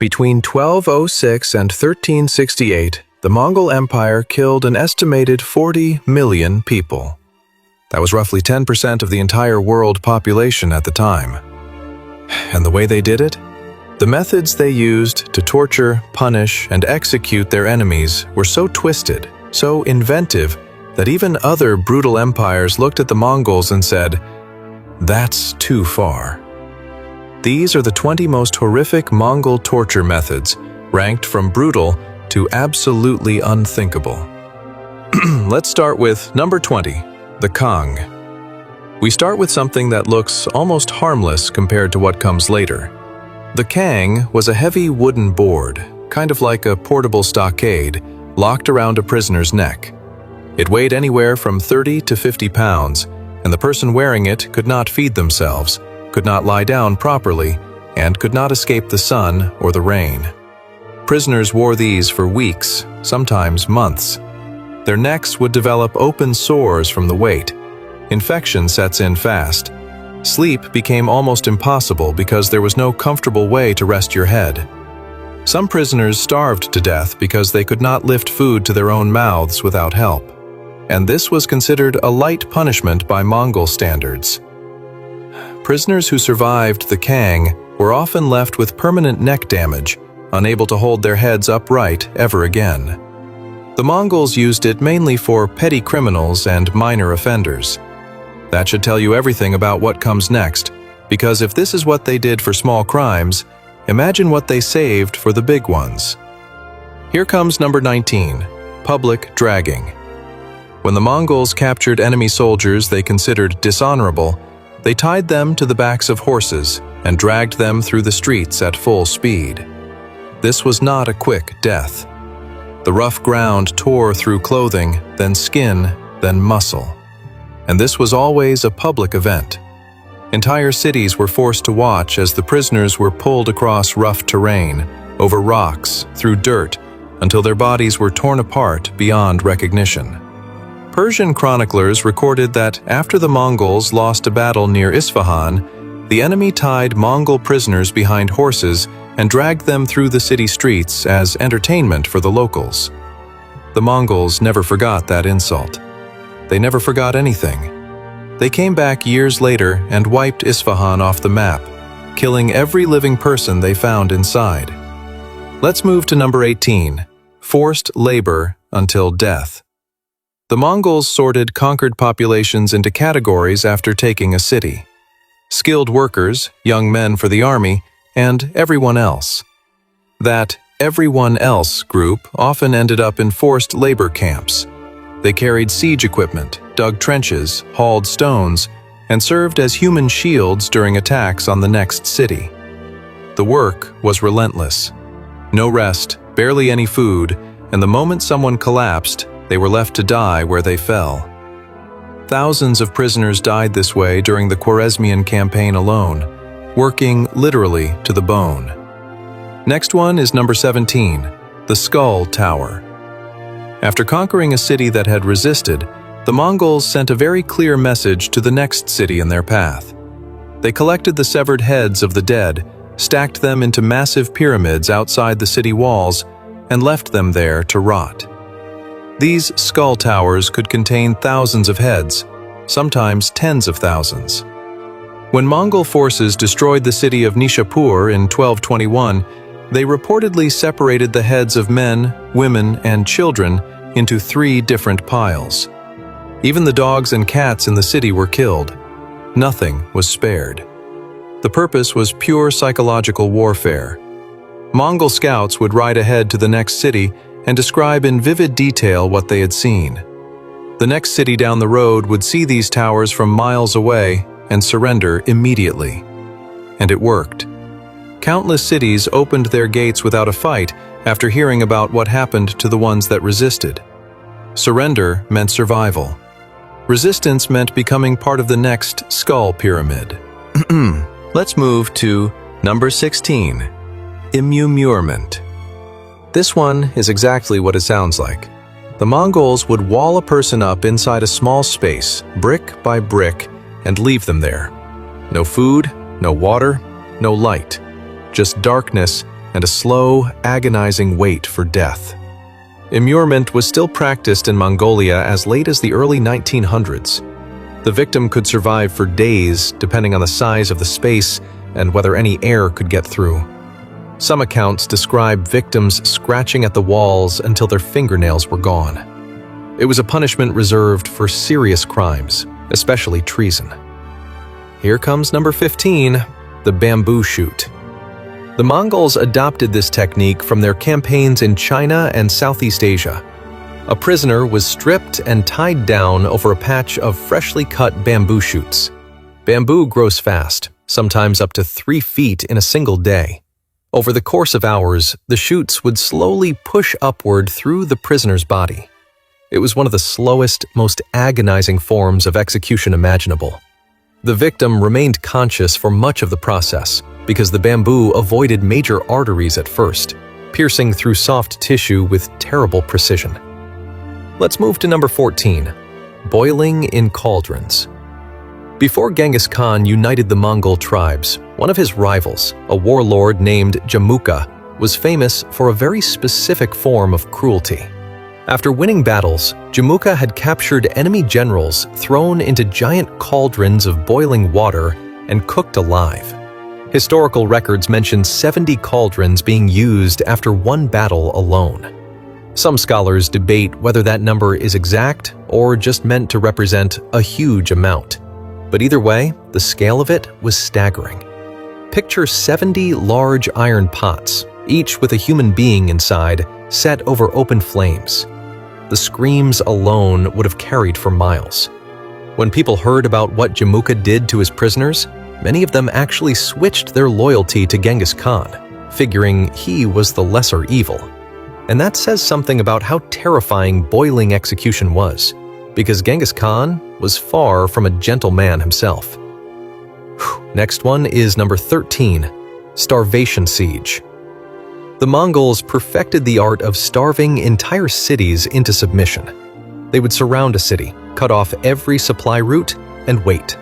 Between 1206 and 1368, the Mongol Empire killed an estimated 40 million people. That was roughly 10% of the entire world population at the time. And the way they did it? The methods they used to torture, punish, and execute their enemies were so twisted, so inventive, that even other brutal empires looked at the Mongols and said, "That's too far." These are the 20 most horrific Mongol torture methods, ranked from brutal to absolutely unthinkable. Let's start with number 20, the Kang. We start with something that looks almost harmless compared to what comes later. The Kang was a heavy wooden board, kind of like a portable stockade, locked around a prisoner's neck. It weighed anywhere from 30 to 50 pounds, and the person wearing it could not feed themselves, could not lie down properly, and could not escape the sun or the rain. Prisoners wore these for weeks, sometimes months. Their necks would develop open sores from the weight. Infection sets in fast. Sleep became almost impossible because there was no comfortable way to rest your head. Some prisoners starved to death because they could not lift food to their own mouths without help. And this was considered a light punishment by Mongol standards. Prisoners who survived the Kang were often left with permanent neck damage, unable to hold their heads upright ever again. The Mongols used it mainly for petty criminals and minor offenders. That should tell you everything about what comes next, because if this is what they did for small crimes, imagine what they saved for the big ones. Here comes number 19, public dragging. When the Mongols captured enemy soldiers they considered dishonorable, they tied them to the backs of horses and dragged them through the streets at full speed. This was not a quick death. The rough ground tore through clothing, then skin, then muscle. And this was always a public event. Entire cities were forced to watch as the prisoners were pulled across rough terrain, over rocks, through dirt, until their bodies were torn apart beyond recognition. Persian chroniclers recorded that after the Mongols lost a battle near Isfahan, the enemy tied Mongol prisoners behind horses and dragged them through the city streets as entertainment for the locals. The Mongols never forgot that insult. They never forgot anything. They came back years later and wiped Isfahan off the map, killing every living person they found inside. Let's move to number 18, forced labor until death. The Mongols sorted conquered populations into categories after taking a city: skilled workers, young men for the army, and everyone else. That everyone else group often ended up in forced labor camps. They carried siege equipment, dug trenches, hauled stones, and served as human shields during attacks on the next city. The work was relentless. No rest, barely any food, and the moment someone collapsed, they were left to die where they fell. Thousands of prisoners died this way during the Khwarezmian campaign alone, working literally to the bone. Next one is number 17, the Skull Tower. After conquering a city that had resisted, the Mongols sent a very clear message to the next city in their path. They collected the severed heads of the dead, stacked them into massive pyramids outside the city walls, and left them there to rot. These skull towers could contain thousands of heads, sometimes tens of thousands. When Mongol forces destroyed the city of Nishapur in 1221, they reportedly separated the heads of men, women, and children into 3 different piles. Even the dogs and cats in the city were killed. Nothing was spared. The purpose was pure psychological warfare. Mongol scouts would ride ahead to the next city and describe in vivid detail what they had seen. The next city down the road would see these towers from miles away and surrender immediately. And it worked. Countless cities opened their gates without a fight after hearing about what happened to the ones that resisted. Surrender meant survival. Resistance meant becoming part of the next skull pyramid. Let's move to number 16, immurement. This one is exactly what it sounds like. The Mongols would wall a person up inside a small space, brick by brick, and leave them there. No food, no water, no light. Just darkness and a slow, agonizing wait for death. Immurement was still practiced in Mongolia as late as the early 1900s. The victim could survive for days, depending on the size of the space and whether any air could get through. Some accounts describe victims scratching at the walls until their fingernails were gone. It was a punishment reserved for serious crimes, especially treason. Here comes number 15, the bamboo shoot. The Mongols adopted this technique from their campaigns in China and Southeast Asia. A prisoner was stripped and tied down over a patch of freshly cut bamboo shoots. Bamboo grows fast, sometimes up to 3 feet in a single day. Over the course of hours, the shoots would slowly push upward through the prisoner's body. It was one of the slowest, most agonizing forms of execution imaginable. The victim remained conscious for much of the process because the bamboo avoided major arteries at first, piercing through soft tissue with terrible precision. Let's move to number 14, boiling in cauldrons. Before Genghis Khan united the Mongol tribes, one of his rivals, a warlord named Jamuka, was famous for a very specific form of cruelty. After winning battles, Jamuka had captured enemy generals thrown into giant cauldrons of boiling water and cooked alive. Historical records mention 70 cauldrons being used after one battle alone. Some scholars debate whether that number is exact or just meant to represent a huge amount. But either way, the scale of it was staggering. Picture 70 large iron pots, each with a human being inside, set over open flames. The screams alone would have carried for miles. When people heard about what Jamuka did to his prisoners, many of them actually switched their loyalty to Genghis Khan, figuring he was the lesser evil. And that says something about how terrifying boiling execution was, because Genghis Khan was far from a gentle man himself. Next one is number 13, starvation siege. The Mongols perfected the art of starving entire cities into submission. They would surround a city, cut off every supply route, and wait.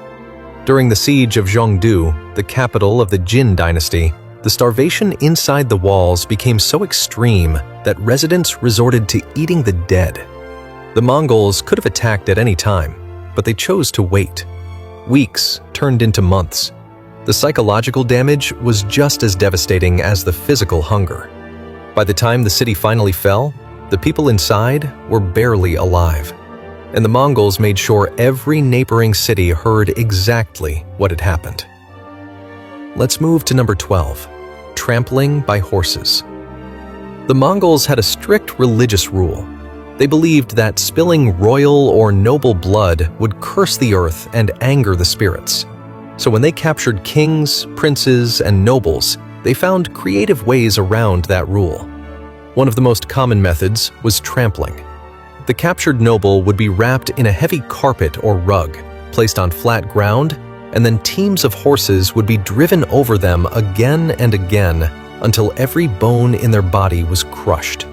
During the siege of Zhongdu, the capital of the Jin dynasty, the starvation inside the walls became so extreme that residents resorted to eating the dead. The Mongols could have attacked at any time, but they chose to wait. Weeks turned into months. The psychological damage was just as devastating as the physical hunger. By the time the city finally fell, the people inside were barely alive. And the Mongols made sure every neighboring city heard exactly what had happened. Let's move to number 12, trampling by horses. The Mongols had a strict religious rule. They believed that spilling royal or noble blood would curse the earth and anger the spirits. So when they captured kings, princes, and nobles, they found creative ways around that rule. One of the most common methods was trampling. The captured noble would be wrapped in a heavy carpet or rug, placed on flat ground, and then teams of horses would be driven over them again and again until every bone in their body was crushed.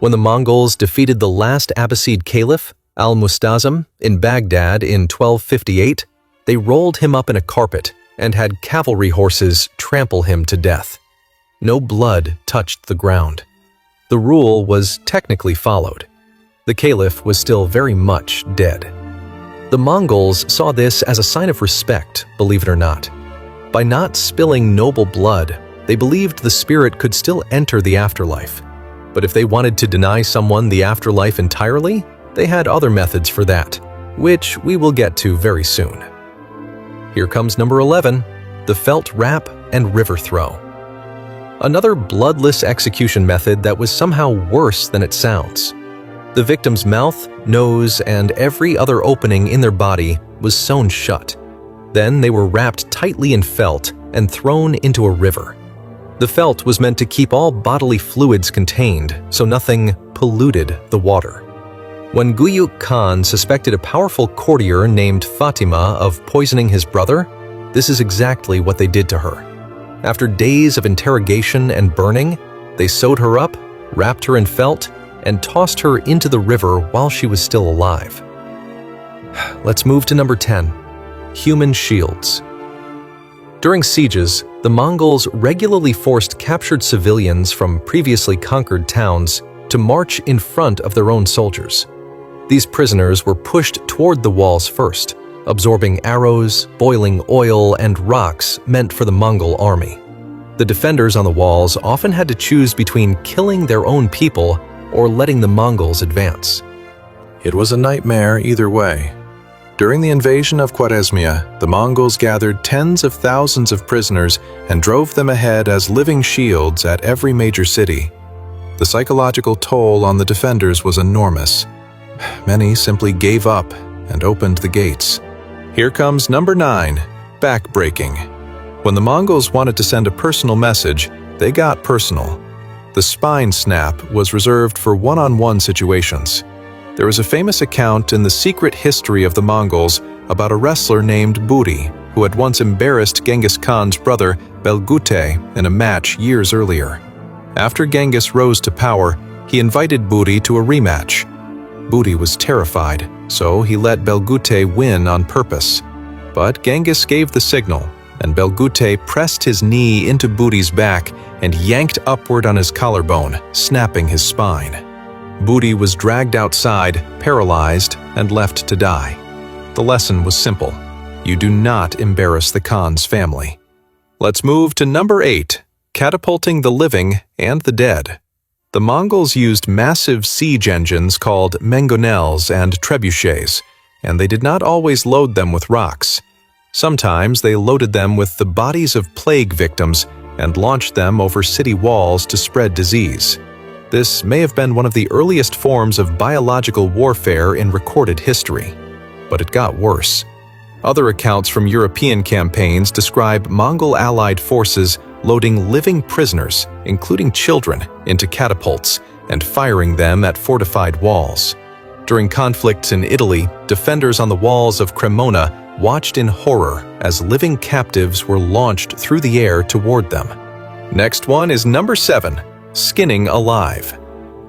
When the Mongols defeated the last Abbasid caliph, al-Mustazim, in Baghdad in 1258, they rolled him up in a carpet and had cavalry horses trample him to death. No blood touched the ground. The rule was technically followed. The caliph was still very much dead. The Mongols saw this as a sign of respect, believe it or not. By not spilling noble blood, they believed the spirit could still enter the afterlife. But if they wanted to deny someone the afterlife entirely, they had other methods for that, which we will get to very soon. Here comes number 11, the felt wrap and river throw. Another bloodless execution method that was somehow worse than it sounds. The victim's mouth, nose, and every other opening in their body was sewn shut. Then they were wrapped tightly in felt and thrown into a river. The felt was meant to keep all bodily fluids contained so nothing polluted the water. When Guyuk Khan suspected a powerful courtier named Fatima of poisoning his brother, this is exactly what they did to her. After days of interrogation and burning, they sewed her up, wrapped her in felt, and tossed her into the river while she was still alive. Let's move to number 10, human shields. During sieges, the Mongols regularly forced captured civilians from previously conquered towns to march in front of their own soldiers. These prisoners were pushed toward the walls first, absorbing arrows, boiling oil, and rocks meant for the Mongol army. The defenders on the walls often had to choose between killing their own people or letting the Mongols advance. It was a nightmare either way. During the invasion of Khwarezmia, the Mongols gathered tens of thousands of prisoners and drove them ahead as living shields at every major city. The psychological toll on the defenders was enormous. Many simply gave up and opened the gates. Here comes number 9, backbreaking. When the Mongols wanted to send a personal message, they got personal. The spine snap was reserved for one-on-one situations. There is a famous account in the secret history of the Mongols about a wrestler named Buri, who had once embarrassed Genghis Khan's brother Belgute in a match years earlier. After Genghis rose to power, he invited Buri to a rematch. Buri was terrified, so he let Belgute win on purpose. But Genghis gave the signal, and Belgute pressed his knee into Buri's back and yanked upward on his collarbone, snapping his spine. Buri was dragged outside, paralyzed, and left to die. The lesson was simple. You do not embarrass the Khan's family. Let's move to number 8, catapulting the living and the dead. The Mongols used massive siege engines called mangonels and trebuchets, and they did not always load them with rocks. Sometimes they loaded them with the bodies of plague victims and launched them over city walls to spread disease. This may have been one of the earliest forms of biological warfare in recorded history. But it got worse. Other accounts from European campaigns describe Mongol allied forces loading living prisoners, including children, into catapults and firing them at fortified walls. During conflicts in Italy, defenders on the walls of Cremona watched in horror as living captives were launched through the air toward them. Next one is number 7, skinning alive.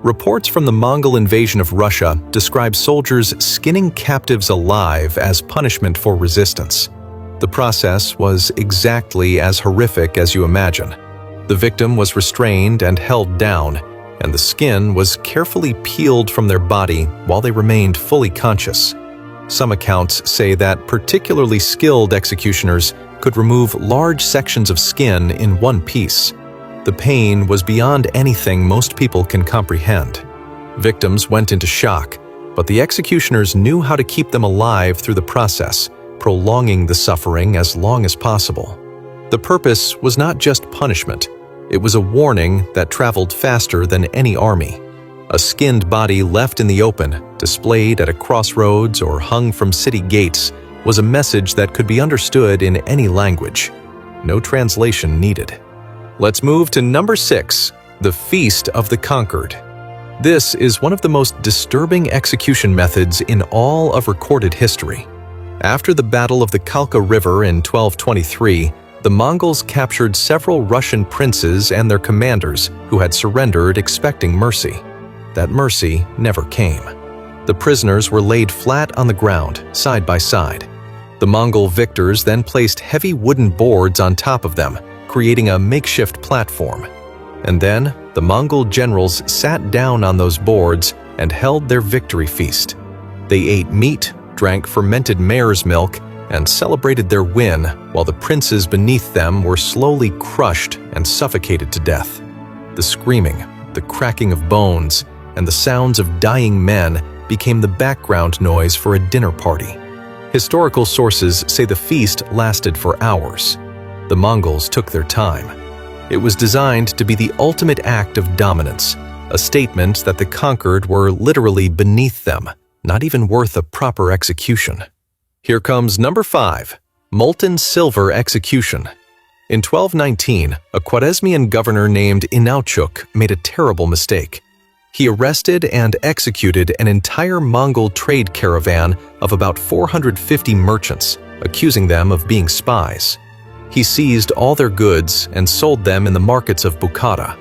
Reports from the Mongol invasion of Russia describe soldiers skinning captives alive as punishment for resistance. The process was exactly as horrific as you imagine. The victim was restrained and held down, and the skin was carefully peeled from their body while they remained fully conscious. Some accounts say that particularly skilled executioners could remove large sections of skin in one piece. The pain was beyond anything most people can comprehend. Victims went into shock, but the executioners knew how to keep them alive through the process, prolonging the suffering as long as possible. The purpose was not just punishment, it was a warning that traveled faster than any army. A skinned body left in the open, displayed at a crossroads or hung from city gates, was a message that could be understood in any language. No translation needed. Let's move to number 6, the Feast of the Conquered. This is one of the most disturbing execution methods in all of recorded history. After the Battle of the Kalka River in 1223, the Mongols captured several Russian princes and their commanders who had surrendered expecting mercy. That mercy never came. The prisoners were laid flat on the ground, side by side. The Mongol victors then placed heavy wooden boards on top of them, creating a makeshift platform. And then, the Mongol generals sat down on those boards and held their victory feast. They ate meat, drank fermented mare's milk, and celebrated their win while the princes beneath them were slowly crushed and suffocated to death. The screaming, the cracking of bones, and the sounds of dying men became the background noise for a dinner party. Historical sources say the feast lasted for hours. The Mongols took their time. It was designed to be the ultimate act of dominance, a statement that the conquered were literally beneath them, not even worth a proper execution. Here comes number 5, molten silver execution. In 1219, a Khwarezmian governor named Inauchuk made a terrible mistake. He arrested and executed an entire Mongol trade caravan of about 450 merchants, accusing them of being spies. He seized all their goods and sold them in the markets of Bukhara.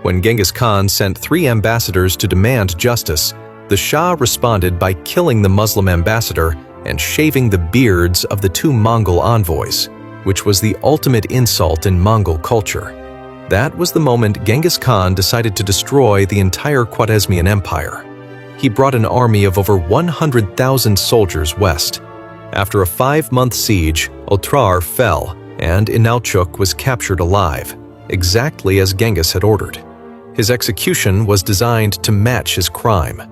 When Genghis Khan sent 3 ambassadors to demand justice, the Shah responded by killing the Muslim ambassador and shaving the beards of the 2 Mongol envoys. which was the ultimate insult in Mongol culture. That was the moment Genghis Khan decided to destroy the entire Khwarezmian Empire. He brought an army of over 100,000 soldiers west. After a 5-month siege, Otrar fell, and Inalchuk was captured alive, exactly as Genghis had ordered. His execution was designed to match his crime.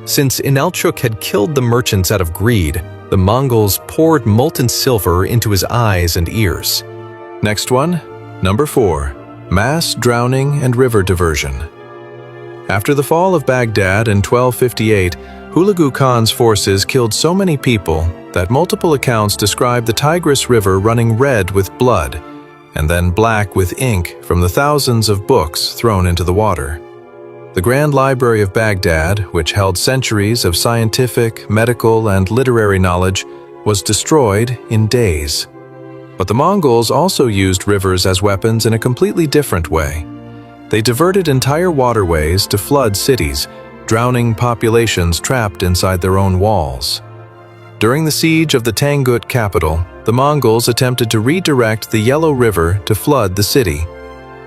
Since Inalchuk had killed the merchants out of greed, the Mongols poured molten silver into his eyes and ears. Next one, number 4. Mass drowning and river diversion. After the fall of Baghdad in 1258, Hulagu Khan's forces killed so many people that multiple accounts describe the Tigris River running red with blood and then black with ink from the thousands of books thrown into the water. The Grand Library of Baghdad, which held centuries of scientific, medical, and literary knowledge, was destroyed in days. But the Mongols also used rivers as weapons in a completely different way. They diverted entire waterways to flood cities, drowning populations trapped inside their own walls. During the siege of the Tangut capital, the Mongols attempted to redirect the Yellow River to flood the city.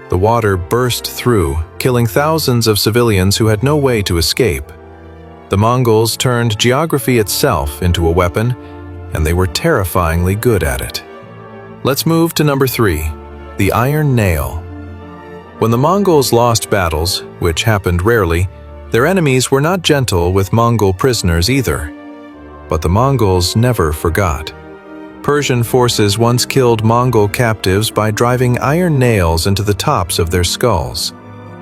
The water burst through, killing thousands of civilians who had no way to escape. The Mongols turned geography itself into a weapon, and they were terrifyingly good at it. Let's move to number 3, the Iron Nail. When the Mongols lost battles, which happened rarely, their enemies were not gentle with Mongol prisoners either. But the Mongols never forgot. Persian forces once killed Mongol captives by driving iron nails into the tops of their skulls.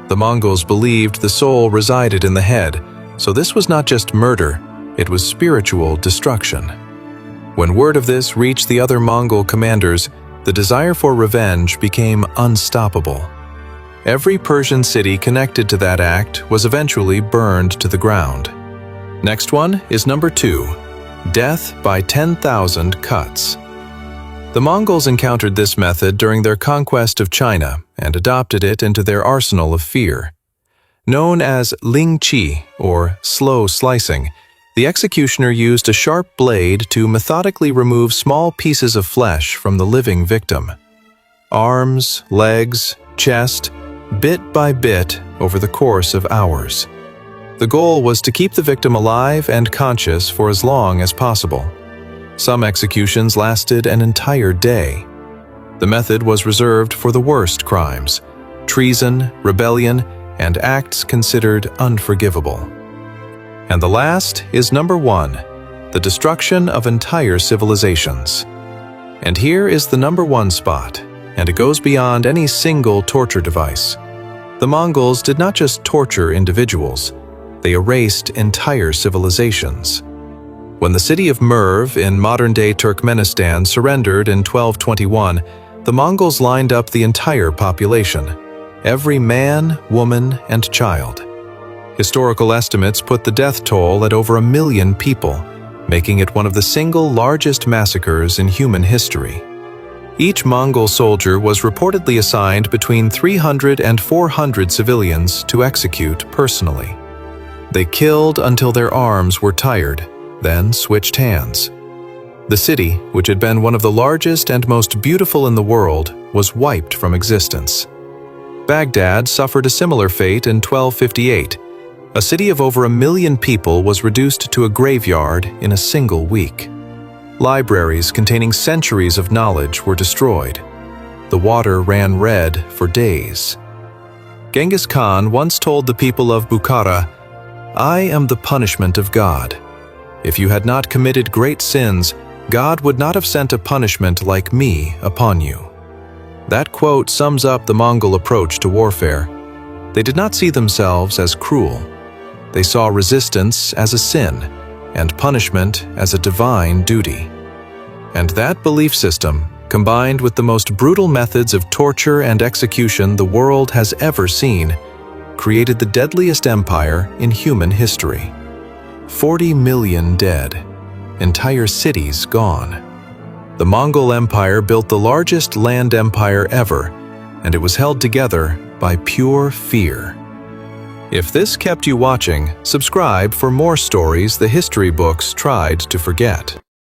The Mongols believed the soul resided in the head, so this was not just murder, it was spiritual destruction. When word of this reached the other Mongol commanders, the desire for revenge became unstoppable. Every Persian city connected to that act was eventually burned to the ground. Next one is number 2, death by 10,000 cuts. The Mongols encountered this method during their conquest of China and adopted it into their arsenal of fear. Known as ling qi, or slow slicing, the executioner used a sharp blade to methodically remove small pieces of flesh from the living victim. Arms, legs, chest, bit by bit over the course of hours. The goal was to keep the victim alive and conscious for as long as possible. Some executions lasted an entire day. The method was reserved for the worst crimes: treason, rebellion, and acts considered unforgivable. And the last is number 1, the destruction of entire civilizations. And here is the number 1 spot, and it goes beyond any single torture device. The Mongols did not just torture individuals, they erased entire civilizations. When the city of Merv in modern-day Turkmenistan surrendered in 1221, the Mongols lined up the entire population, every man, woman, and child. Historical estimates put the death toll at over 1 million people, making it one of the single largest massacres in human history. Each Mongol soldier was reportedly assigned between 300 and 400 civilians to execute personally. They killed until their arms were tired, then switched hands. The city, which had been one of the largest and most beautiful in the world, was wiped from existence. Baghdad suffered a similar fate in 1258. A city of over 1 million people was reduced to a graveyard in a single week. Libraries containing centuries of knowledge were destroyed. The water ran red for days. Genghis Khan once told the people of Bukhara, "I am the punishment of God. If you had not committed great sins, God would not have sent a punishment like me upon you." That quote sums up the Mongol approach to warfare. They did not see themselves as cruel. They saw resistance as a sin and punishment as a divine duty. And that belief system, combined with the most brutal methods of torture and execution the world has ever seen, created the deadliest empire in human history. 40 million dead, entire cities gone. The Mongol Empire built the largest land empire ever, and it was held together by pure fear. If this kept you watching, subscribe for more stories the history books tried to forget.